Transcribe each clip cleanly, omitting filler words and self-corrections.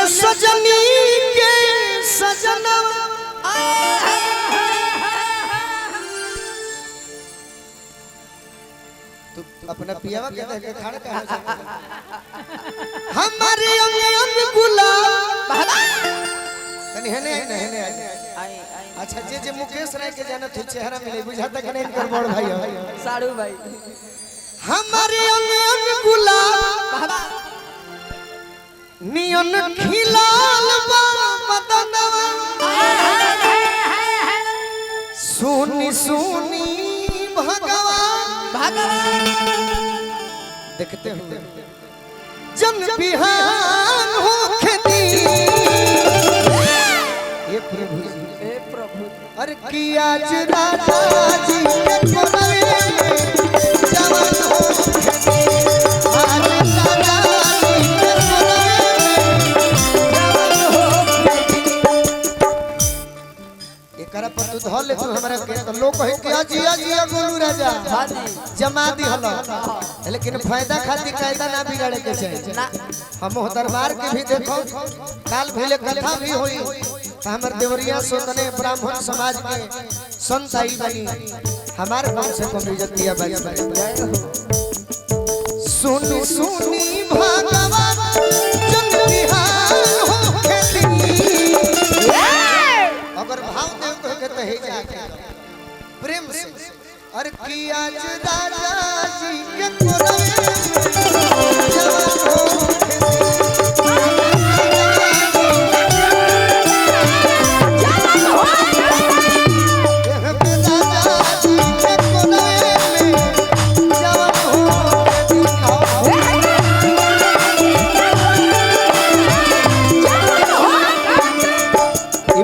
गईले सजनी के सजना तू अपना पियावा के देख के खाड़ का हमारे अंग गुलाब तनी हेने आई अच्छा जे मुकेश राय के जानत हो चेहरा मिले बुझाता कि नहीं कर बड़ भाई हो साड़ू भाई हमारे अंग गुलाब नियन खिलाल बा मदनवा सुनी सुनी भगवान देखते हो जन बिहान हो खेती ये प्रभु अरे कि आज राजा जी के कोनवे जवान हो आज राजा जी के कोनवे जवान हो एकरा पर तू धर ले तू हमरा के तो लोग कहे कि जिया गोलू राजा हां जी जमा दी हलो लेकिन फायदा खातिर कायदा ना बिगाड़े के चाहिए ना हम दरबार के भी देखो काल भइले कथा भी होई हमर देवरिया सोतने ब्राह्मण समाज के संत आई बनी हमारे नाम से कम इज्जत दिया भाई सुनी सुनी भगवान जन बिहान हो खेती अगर भाव देव को कहते है जाके प्रेम से अरे कि आज राजा जी के कोनवे जवान हो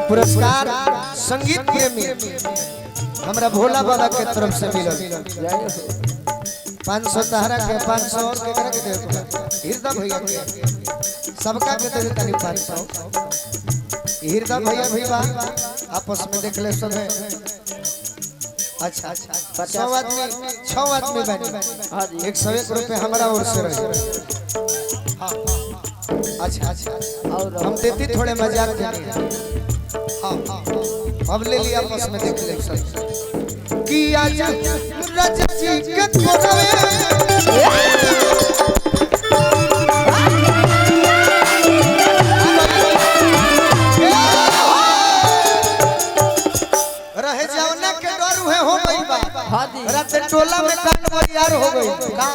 पुरस्कार संगीत प्रेमी हमरा भोला बाबा के तरफ से मिलल 500 तहरा के 500 और के करा के दे हृदय भैया के सबका के दे तनी 500 हृदय भैया भी बा आपस में देख ले सब है अच्छा 100 आदमी 6 आदमी बने हां जी 101 रुपए हमरा ओर से रहे हां अच्छा और हम देती थोड़े मजाक देंगे हां अब ले लिया आपस में देख ले सब कि आज राजा जी के कोनवे रहे जावना के डर हुए हो गई बा हां जी रात टोला में काट बरियार हो गई का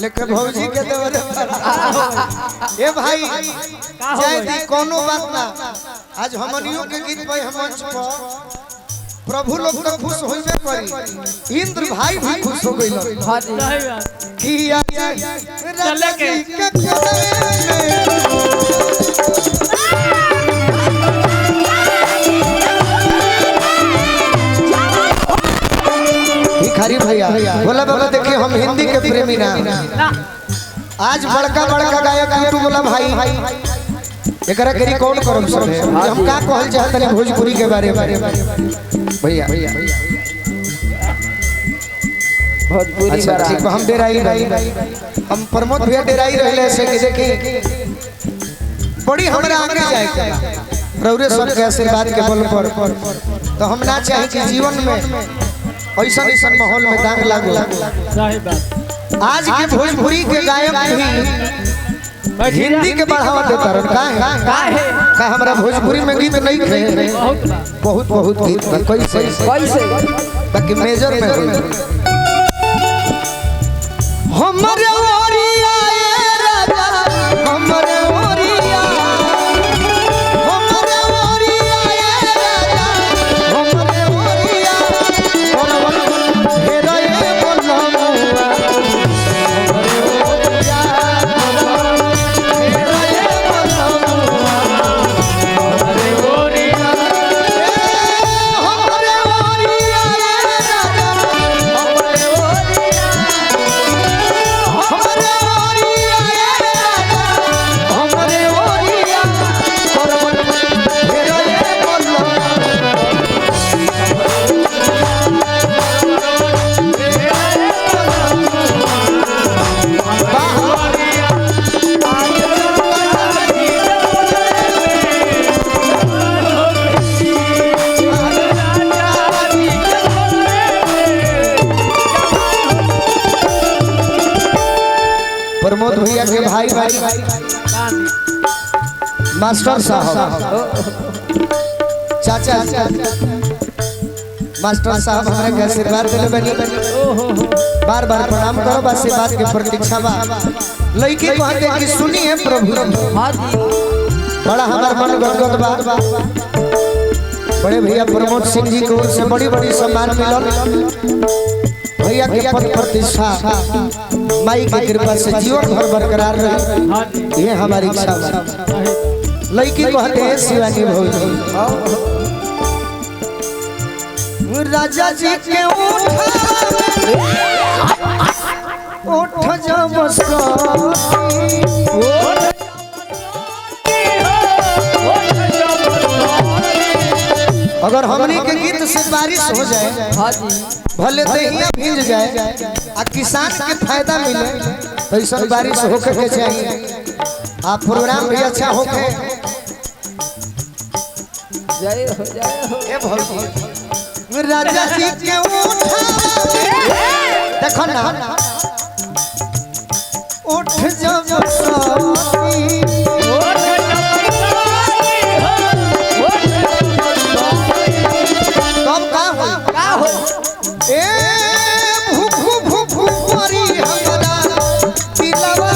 लेकिन भौजी के देवर ए भाई जय दी कोनो बात ना आज हमनियों के गीत पे हम मंच पर प्रभु लोग तो खुश होइबे करी इंद्र भाई भी खुश हो गइल हां जी सही बात कि आज चले के भिखारी भैया बोला बाबा देखिए हम हिंदी के प्रेमी ना आज बड़का गायक यूट्यूब वाला भाई एकरा के रिकॉर्ड करब सब है हम का कहल चाहत है भोजपुरी के बारे में भैया भोजपुरी अच्छा ठीक हम डेराई हम प्रमोद भैया डेराई रहले से कि देखी बड़ी हमरा आगे जाए के रौरे सब के आशीर्वाद के बल पर तो हम ना चाहे कि जीवन में ऐसा माहौल में दाग लागो सही बात आज के भोजपुरी के गायक भी हिंदी के बढ़ावा देता रहा का हमरा भोजपुरी में गीत नहीं थे बहुत गीत कैसे बाकी मेजर में हमरे ओरिया ए राजा हमरे ओरिया हमरे ओरिया ए राजा हमरे ओरिया हे रे बोलमुआ भैया के भाई भाई मास्टर साहब चाचा मास्टर साहब हमारे के आशीर्वाद दिले बनी बार बार प्रणाम करो बस ये बात के प्रतीक्षा बा लड़की कहते कि सुनी है प्रभु बड़ा हमार मन गदगद बा बड़े भैया प्रमोद सिंह जी की ओर से बड़ी बड़ी सम्मान मिलल भैया के पद प्रतिष्ठा माई की कृपा से जीवन भर बरकरार रहे ये हमारी इच्छा है लड़की कहते हैं शिवानी भौजी राजा जी के उठ जब अगर हमनी के गीत से बारिश हो जाए भले दहिया भीज जाए आ किसान के फायदा मिले तो ऐसा बारिश होके के चाहिए आप प्रोग्राम भी अच्छा होके जय हो ए भौजी राजा जी के उठा देखो ना उठ जब कब का हो ए भूखू भूखू परी हमरा दिलवा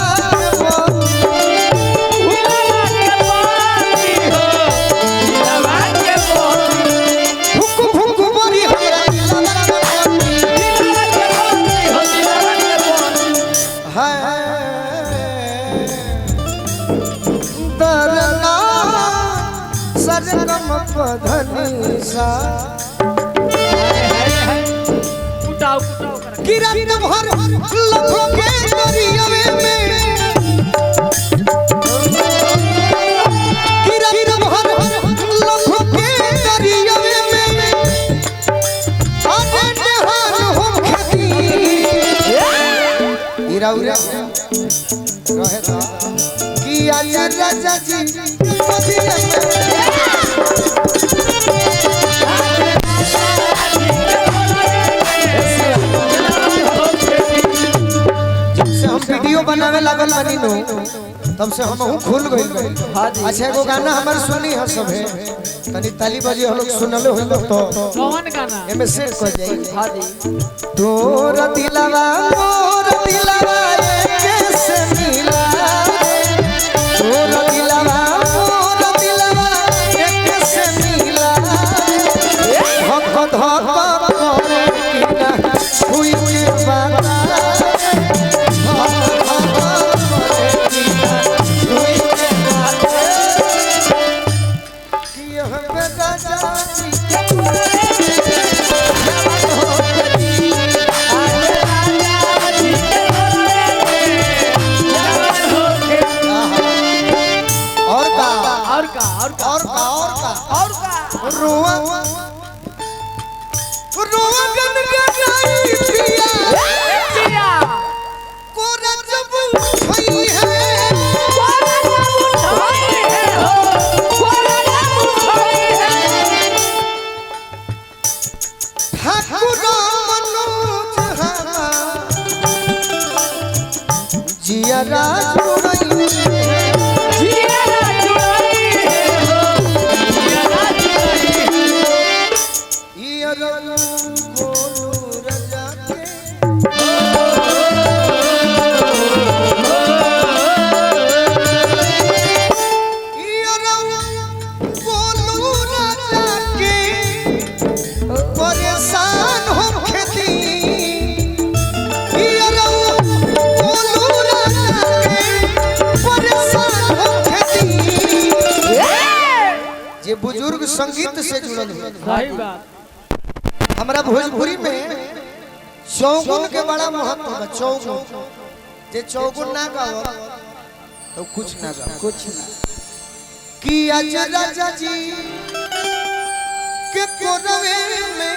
धनीसा किरण भर लखों के दरियावे में किरण भर लखों के दरियावे में अनहार हो खेती इराउरा रहे था कि आज राजा जी वीडियो बनावे लागल बनी नो तब से हम खुल गइल अच्छा एगो गाना हमर सुनी है सभे तनी ताली बजी हम लोग सुनले हो तो कौन गाना एमे सेट कर जाई हां जी तोर दिलवा कैसे मिला तोर दिलवा कैसे मिला धक धक करे किना हुई के बात बुजुर्ग संगीत से जुड़ल सही बात हमारा भोजपुरी में चौगुन के बड़ा महत्व है चौगुन जे चौगुन ना गाओ तो कुछ ना कि आज राजा जी के कोरवे में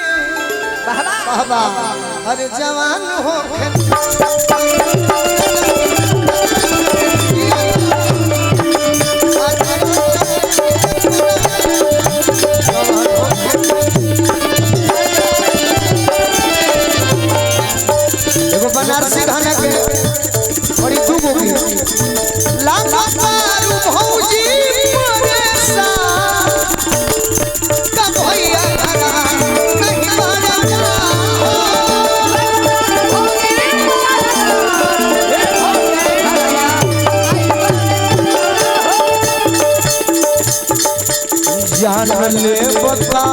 बाबा अरे जवान हो बनारसी गाना के बड़ी खूब होगी जान ले बता